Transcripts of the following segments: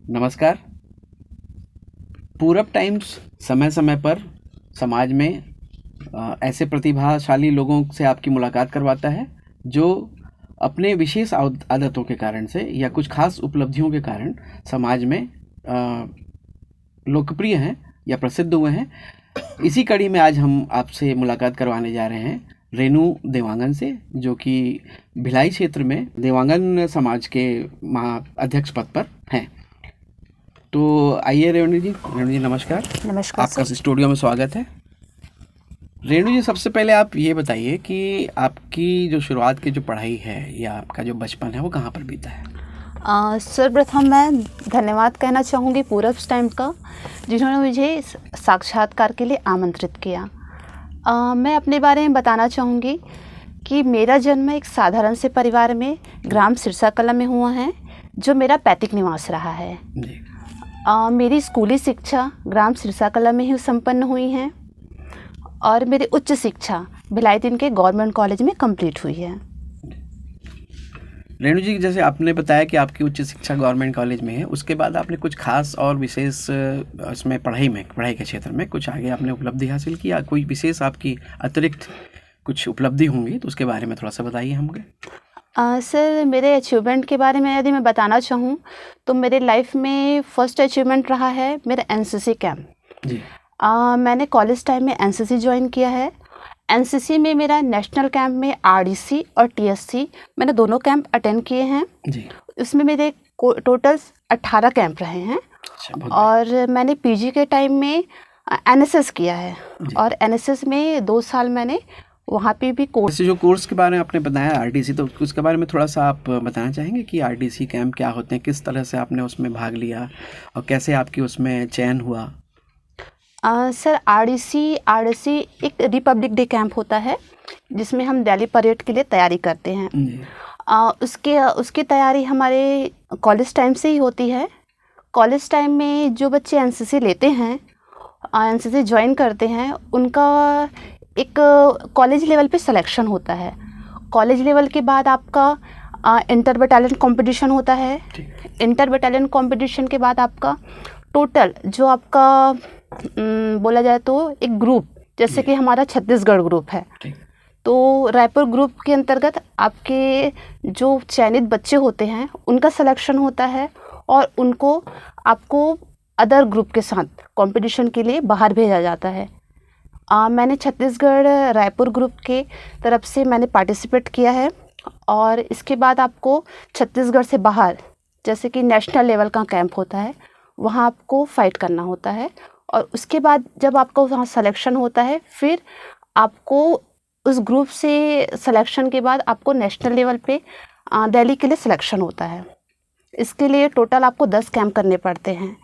नमस्कार। पूरब टाइम्स समय समय पर समाज में ऐसे प्रतिभाशाली लोगों से आपकी मुलाकात करवाता है जो अपने विशेष आदतों के कारण से या कुछ खास उपलब्धियों के कारण समाज में लोकप्रिय हैं या प्रसिद्ध हुए हैं। इसी कड़ी में आज हम आपसे मुलाकात करवाने जा रहे हैं रेणु देवांगन से, जो कि भिलाई क्षेत्र में देवांगन समाज के अध्यक्ष पद पर हैं। तो आइए रेणु जी नमस्कार। नमस्कार। आपका स्टूडियो में स्वागत है। रेणु जी, सबसे पहले आप ये बताइए कि आपकी जो शुरुआत की जो पढ़ाई है या आपका जो बचपन है वो कहाँ पर बीता है? सर्वप्रथम मैं धन्यवाद कहना चाहूँगी पूरब टाइम्स का, जिन्होंने मुझे साक्षात्कार के लिए आमंत्रित किया। मैं अपने बारे में बताना चाहूँगी कि मेरा जन्म एक साधारण से परिवार में ग्राम सिरसाकला में हुआ है, जो मेरा पैतृक निवास रहा है। मेरी स्कूली शिक्षा ग्राम सिरसाकला में ही संपन्न हुई है और मेरी उच्च शिक्षा भिलाई के गवर्नमेंट कॉलेज में कंप्लीट हुई है। रेणु जी, जैसे आपने बताया कि आपकी उच्च शिक्षा गवर्नमेंट कॉलेज में है, उसके बाद आपने कुछ खास और विशेष उसमें पढ़ाई के क्षेत्र में कुछ आगे आपने उपलब्धि हासिल किया? कोई विशेष आपकी अतिरिक्त कुछ उपलब्धि होंगी तो उसके बारे में थोड़ा सा बताइए हमको। सर, मेरे अचीवमेंट के बारे में यदि मैं बताना चाहूँ तो मेरे लाइफ में फर्स्ट अचीवमेंट रहा है मेरा एनसीसी कैंप जी। मैंने कॉलेज टाइम में एनसीसी ज्वाइन किया है। एनसीसी में मेरा नेशनल कैंप में आरडीसी और टीएससी मैंने दोनों कैंप अटेंड किए हैं जी। उसमें मेरे टोटल 18 कैंप रहे हैं। और मैंने पीजी के टाइम में एनएसएस किया है और एनएसएस में 2 साल मैंने वहाँ पे भी कोर्स। जो कोर्स के बारे में आपने बताया आरडीसी, तो उसके बारे में थोड़ा सा आप बताना चाहेंगे कि आरडीसी कैंप क्या होते हैं, किस तरह से आपने उसमें भाग लिया और कैसे आपकी उसमें चयन हुआ? सर, आरडीसी एक रिपब्लिक डे कैंप होता है जिसमें हम दिल्ली परेड के लिए तैयारी करते हैं। उसकी तैयारी हमारे कॉलेज टाइम से ही होती है। कॉलेज टाइम में जो बच्चे एनसीसी लेते हैं, एनसीसी ज्वाइन करते हैं, उनका एक कॉलेज लेवल पे सिलेक्शन होता है। कॉलेज लेवल के बाद आपका इंटर बटालियन कंपटीशन होता है। इंटर बटालियन कंपटीशन के बाद आपका टोटल जो आपका बोला जाए तो एक ग्रुप, जैसे कि हमारा छत्तीसगढ़ ग्रुप है, तो रायपुर ग्रुप के अंतर्गत आपके जो चयनित बच्चे होते हैं उनका सिलेक्शन होता है और उनको आपको अदर ग्रुप के साथ कंपटीशन के लिए बाहर भेजा जाता है। मैंने छत्तीसगढ़ रायपुर ग्रुप के तरफ से मैंने पार्टिसिपेट किया है और इसके बाद आपको छत्तीसगढ़ से बाहर, जैसे कि नेशनल लेवल का कैंप होता है, वहाँ आपको फाइट करना होता है और उसके बाद जब आपका वहाँ सिलेक्शन होता है, फिर आपको उस ग्रुप से सिलेक्शन के बाद आपको नेशनल लेवल पे दिल्ली के लिए सिलेक्शन होता है। इसके लिए टोटल आपको 10 कैंप करने पड़ते हैं।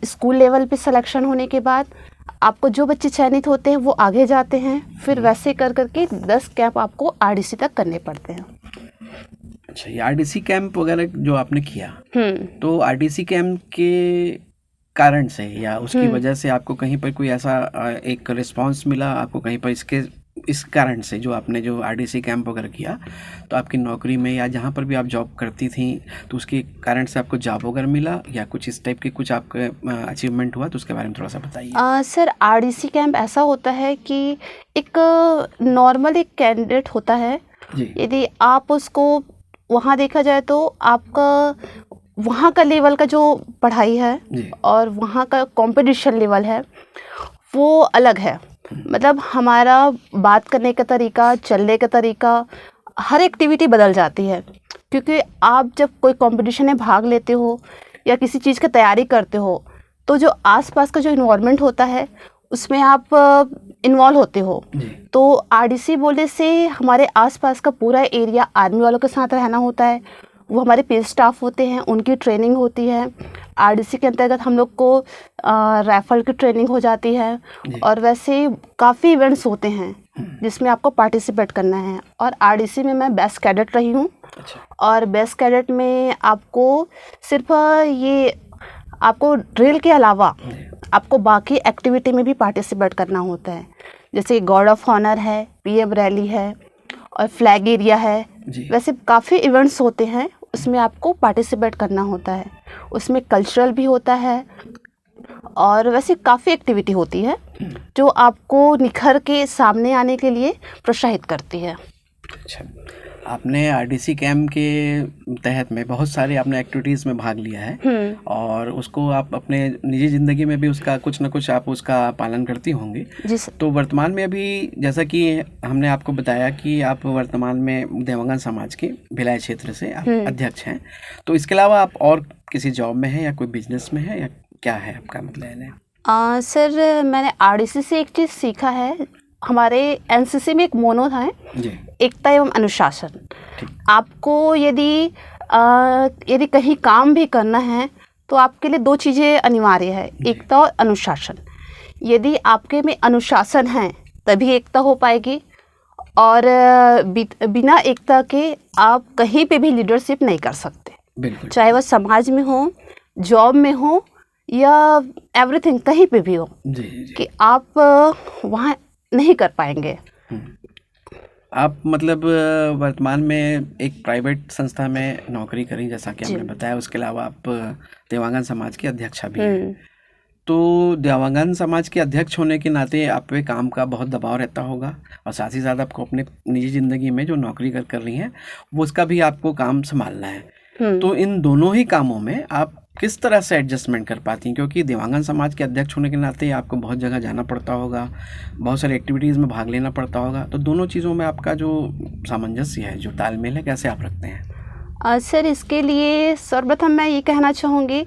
स्कूल लेवल पे सिलेक्शन होने के बाद आपको जो बच्चे चयनित होते हैं वो आगे जाते हैं, फिर वैसे कर करके 10 कैंप आपको आरडीसी तक करने पड़ते हैं। अच्छा, ये आरडीसी कैंप वगैरह जो आपने किया, तो आरडीसी कैंप के कारण से या उसकी वजह से आपको कहीं पर कोई ऐसा एक रिस्पांस मिला आपको कहीं पर इस कारण से, जो आपने जो आरडीसी कैंप वगैरह किया, तो आपकी नौकरी में या जहाँ पर भी आप जॉब करती थी तो उसके कारण से आपको जॉब वगैरह मिला या कुछ इस टाइप के कुछ आपका अचीवमेंट हुआ, तो उसके बारे में थोड़ा सा बताइए। सर, आरडीसी कैंप ऐसा होता है कि एक नॉर्मल एक कैंडिडेट होता है, यदि आप उसको वहाँ देखा जाए तो आपका वहाँ का लेवल का जो पढ़ाई है और वहाँ का कंपटीशन लेवल है वो अलग है। मतलब हमारा बात करने का तरीका, चलने का तरीका, हर एक्टिविटी बदल जाती है, क्योंकि आप जब कोई कंपटीशन में भाग लेते हो या किसी चीज़ की तैयारी करते हो तो जो आसपास का जो इन्वायरमेंट होता है उसमें आप इन्वॉल्व होते हो। तो आरडीसी बोलने से हमारे आसपास का पूरा एरिया आर्मी वालों के साथ रहना होता है। वो हमारे पेड स्टाफ होते हैं, उनकी ट्रेनिंग होती है। आरडीसी के अंतर्गत हम लोग को राइफल की ट्रेनिंग हो जाती है और वैसे काफ़ी इवेंट्स होते हैं जिसमें आपको पार्टिसिपेट करना है। और आरडीसी में मैं बेस्ट कैडेट रही हूँ। और बेस्ट कैडेट में आपको सिर्फ ये आपको ड्रिल के अलावा आपको बाकी एक्टिविटी में भी पार्टिसिपेट करना होता है, जैसे गार्ड ऑफ ऑनर है, पीएम रैली है और फ्लैग एरिया है। वैसे काफ़ी इवेंट्स होते हैं उसमें आपको पार्टिसिपेट करना होता है। उसमें कल्चरल भी होता है और वैसे काफ़ी एक्टिविटी होती है जो आपको निखर के सामने आने के लिए प्रोत्साहित करती है। अच्छा, आपने आरडीसी कैंप के तहत में बहुत सारे आपने एक्टिविटीज़ में भाग लिया है और उसको आप अपने निजी ज़िंदगी में भी उसका कुछ ना कुछ आप उसका पालन करती होंगी। जी सर। तो वर्तमान में अभी जैसा कि हमने आपको बताया कि आप वर्तमान में देवांगन समाज के भिलाई क्षेत्र से आप अध्यक्ष हैं, तो इसके अलावा आप और किसी जॉब में हैं या कोई बिजनेस में है या क्या है आपका मतलब? सर मैंने आरडीसी से एक चीज़ सीखा है। हमारे एनसीसी में एक मोनो है, एकता एवं अनुशासन। आपको यदि कहीं काम भी करना है तो आपके लिए 2 चीज़ें अनिवार्य है, एकता और अनुशासन। यदि आपके में अनुशासन है तभी एकता हो पाएगी, और बिना एकता के आप कहीं पे भी लीडरशिप नहीं कर सकते, चाहे वह समाज में हो, जॉब में हो या एवरीथिंग, कहीं पे भी हो कि आप वहाँ नहीं कर पाएंगे। आप मतलब वर्तमान में एक प्राइवेट संस्था में नौकरी करी जैसा कि हमने बताया, उसके अलावा आप देवांगन समाज की अध्यक्षा भी हैं। तो देवांगन समाज के अध्यक्ष होने के नाते आप पे काम का बहुत दबाव रहता होगा और साथ ही साथ आपको अपने निजी ज़िंदगी में जो नौकरी कर रही हैं वो उसका भी आपको काम संभालना है। तो इन दोनों ही कामों में आप किस तरह से एडजस्टमेंट कर पाती हैं? क्योंकि देवांगन समाज के अध्यक्ष होने के नाते आपको बहुत जगह जाना पड़ता होगा, बहुत सारी एक्टिविटीज़ में भाग लेना पड़ता होगा, तो दोनों चीज़ों में आपका जो सामंजस्य है, जो तालमेल है, कैसे आप रखते हैं? सर इसके लिए सर्वप्रथम मैं ये कहना चाहूँगी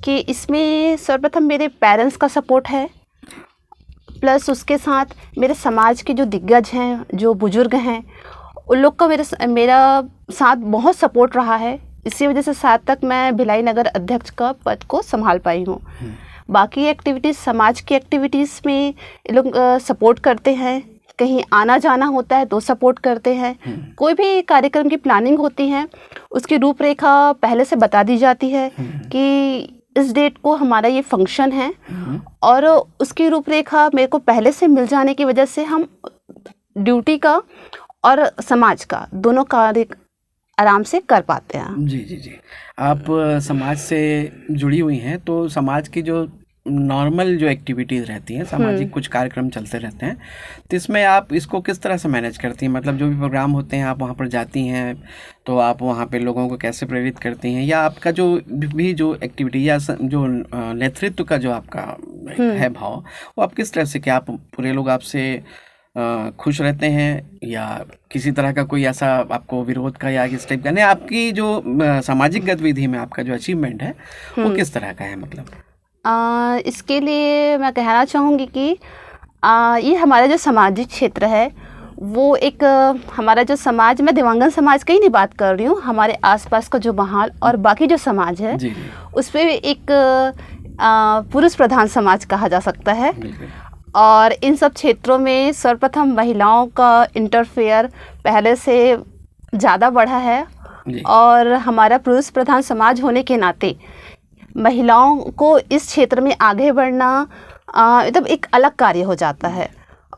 कि इसमें सर्वप्रथम मेरे पेरेंट्स का सपोर्ट है, प्लस उसके साथ मेरे समाज के जो दिग्गज हैं, जो बुजुर्ग हैं, उन लोग का मेरा साथ बहुत सपोर्ट रहा है। इसी वजह से साथ तक मैं भिलाई नगर अध्यक्ष का पद को संभाल पाई हूँ। बाकी एक्टिविटीज़, समाज की एक्टिविटीज़ में ये लोग सपोर्ट करते हैं, कहीं आना जाना होता है तो सपोर्ट करते हैं। कोई भी कार्यक्रम की प्लानिंग होती है उसकी रूपरेखा पहले से बता दी जाती है कि इस डेट को हमारा ये फंक्शन है, और उसकी रूपरेखा मेरे को पहले से मिल जाने की वजह से हम ड्यूटी का और समाज का दोनों कार्य आराम से कर पाते हैं। जी। आप समाज से जुड़ी हुई हैं, तो समाज की जो नॉर्मल जो एक्टिविटीज़ रहती हैं, सामाजिक कुछ कार्यक्रम चलते रहते हैं, तो इसमें आप इसको किस तरह से मैनेज करती हैं? मतलब जो भी प्रोग्राम होते हैं आप वहाँ पर जाती हैं तो आप वहाँ पे लोगों को कैसे प्रेरित करती हैं, या आपका जो भी जो एक्टिविटी या जो नेतृत्व का जो आपका है भाव, वो आप किस तरह से, क्या आप पूरे लोग आपसे खुश रहते हैं या किसी तरह का कोई ऐसा आपको विरोध का या इस टाइप का? नहीं, आपकी जो सामाजिक गतिविधि में आपका जो अचीवमेंट है वो किस तरह का है मतलब? इसके लिए मैं कहना चाहूँगी कि ये हमारा जो सामाजिक क्षेत्र है वो एक हमारा जो समाज, मैं देवांगन समाज की ही नहीं बात कर रही हूँ, हमारे आसपास का जो माहौल और बाकी जो समाज है उस पर एक पुरुष प्रधान समाज कहा जा सकता है। और इन सब क्षेत्रों में सर्वप्रथम महिलाओं का इंटरफेयर पहले से ज़्यादा बढ़ा है, और हमारा पुरुष प्रधान समाज होने के नाते महिलाओं को इस क्षेत्र में आगे बढ़ना मतलब एक अलग कार्य हो जाता है।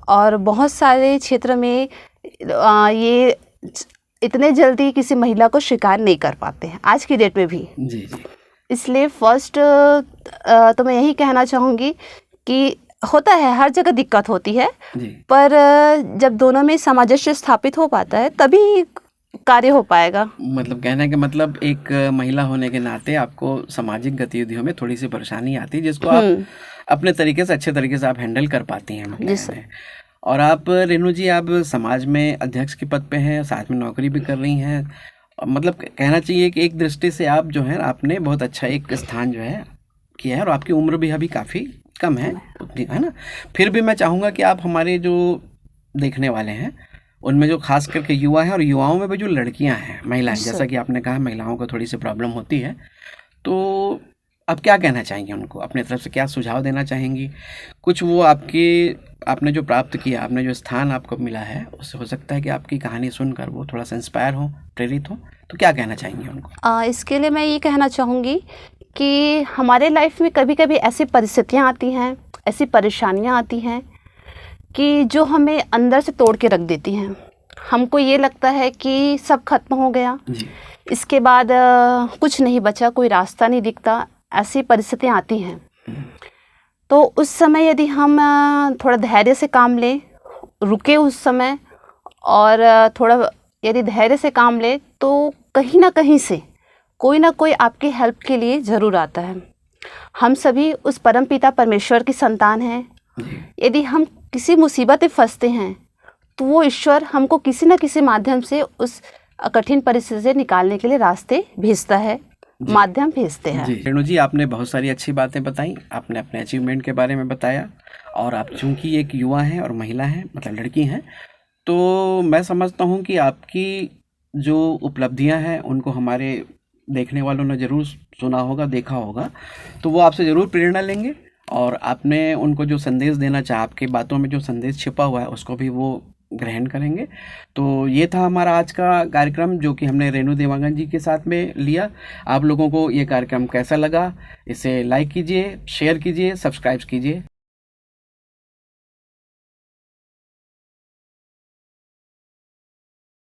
और बहुत सारे क्षेत्र में ये इतने जल्दी किसी महिला को स्वीकार नहीं कर पाते हैं आज की डेट में भी। इसलिए फर्स्ट तो मैं यही कहना चाहूँगी कि होता है, हर जगह दिक्कत होती है, पर जब दोनों में सामंजस्य स्थापित हो पाता है तभी कार्य हो पाएगा। मतलब कहने का मतलब एक महिला होने के नाते आपको सामाजिक गतिविधियों में थोड़ी सी परेशानी आती है, जिसको आप अपने तरीके से, अच्छे तरीके से आप हैंडल कर पाती हैं। जी सर। और आप रेणु जी, आप समाज में अध्यक्ष के पद पे हैं, साथ में नौकरी भी कर रही हैं, मतलब कहना चाहिए कि एक दृष्टि से आप जो है आपने बहुत अच्छा एक स्थान जो है किया है, और आपकी उम्र भी अभी काफ़ी कम है ना। फिर भी मैं चाहूँगा कि आप हमारे जो देखने वाले हैं उनमें जो खास करके युवा हैं, और युवाओं में भी जो लड़कियां हैं, महिलाएं, जैसा कि आपने कहा महिलाओं को थोड़ी सी प्रॉब्लम होती है, तो आप क्या कहना चाहेंगे उनको, अपने तरफ से क्या सुझाव देना चाहेंगी? कुछ वो आपने जो प्राप्त किया, आपने जो स्थान आपको मिला है, उससे हो सकता है कि आपकी कहानी सुनकर वो थोड़ा सा इंस्पायर हो, प्रेरित हो, तो क्या कहना चाहेंगे उनको? इसके लिए मैं ये कहना चाहूँगी कि हमारे लाइफ में कभी कभी ऐसी परिस्थितियाँ आती हैं, ऐसी परेशानियाँ आती हैं कि जो हमें अंदर से तोड़ के रख देती हैं। हमको ये लगता है कि सब खत्म हो गया, इसके बाद कुछ नहीं बचा, कोई रास्ता नहीं दिखता, ऐसी परिस्थितियाँ आती हैं। तो उस समय यदि हम थोड़ा धैर्य से काम लें, रुके उस समय, और थोड़ा यदि धैर्य से काम ले, तो कहीं ना कहीं से कोई ना कोई आपकी हेल्प के लिए ज़रूर आता है। हम सभी उस परमपिता परमेश्वर की संतान हैं। यदि हम किसी मुसीबत में फंसते हैं तो वो ईश्वर हमको किसी न किसी माध्यम से उस कठिन परिस्थिति से निकालने के लिए रास्ते भेजता है, माध्यम भेजते हैं। रेणु जी, आपने बहुत सारी अच्छी बातें बताई, आपने अपने अचीवमेंट के बारे में बताया, और आप चूंकि एक युवा हैं और महिला हैं, मतलब लड़की हैं, तो मैं समझता हूं कि आपकी जो उपलब्धियां हैं उनको हमारे देखने वालों ने ज़रूर सुना होगा, देखा होगा, तो वो आपसे ज़रूर प्रेरणा लेंगे, और आपने उनको जो संदेश देना चाहा, आपकी बातों में जो संदेश छिपा हुआ है उसको भी वो ग्रहण करेंगे। तो ये था हमारा आज का कार्यक्रम, जो कि हमने रेणु देवांगन जी के साथ में लिया। आप लोगों को ये कार्यक्रम कैसा लगा, इसे लाइक कीजिए, शेयर कीजिए, सब्सक्राइब कीजिए।